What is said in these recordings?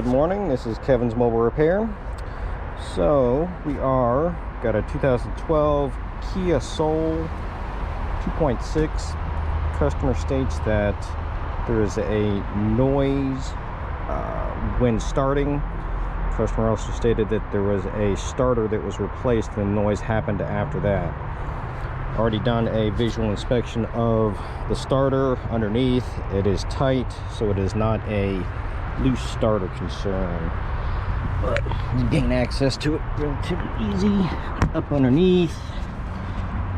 Good morning, this is Kevin's Mobile Repair. So we got a 2012 Kia Soul 2.6. Customer states that there is a noise when starting. Customer also stated that there was a starter that was replaced and the noise happened after that. Already done a visual inspection of the starter underneath. It is tight, so it is not a loose starter concern, but you gain access to it relatively easy up underneath,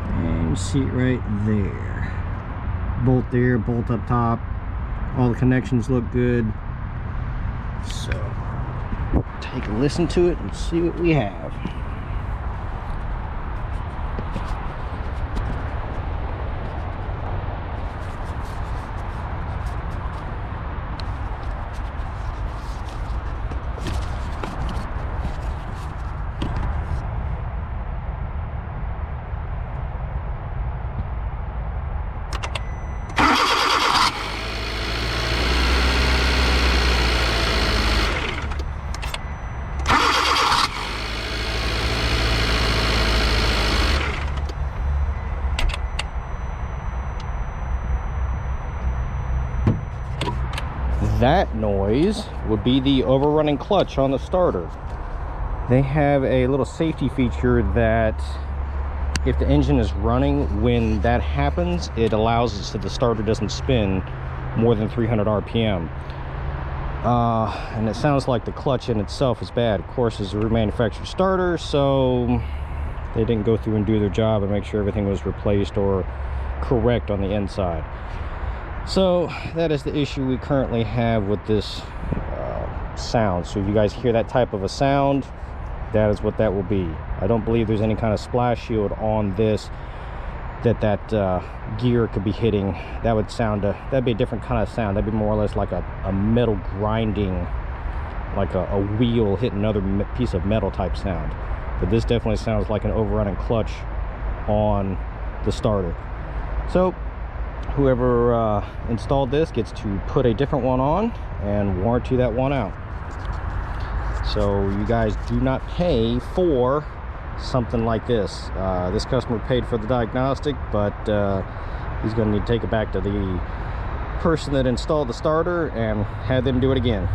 and you see it right there. Bolt there, bolt up top, all the connections look good. So take a listen to it and see what we have. That noise would be the overrunning clutch on the starter. They have a little safety feature that if the engine is running, when that happens, it allows it so the starter doesn't spin more than 300 RPM. And it sounds like the clutch in itself is bad. Of course, it's a remanufactured starter, so they didn't go through and do their job and make sure everything was replaced or correct on the inside. So that is the issue we currently have with this sound. So if you guys hear that type of a sound, that is what that will be. I don't believe there's any kind of splash shield on this that gear could be hitting. That would sound that'd be a different kind of sound. That'd be more or less like a metal grinding, like a wheel hitting another piece of metal type sound. But this definitely sounds like an overrunning clutch on the starter. So whoever installed this gets to put a different one on and warranty that one out. So you guys do not pay for something like this. This customer paid for the diagnostic, but he's going to need to take it back to the person that installed the starter and have them do it again.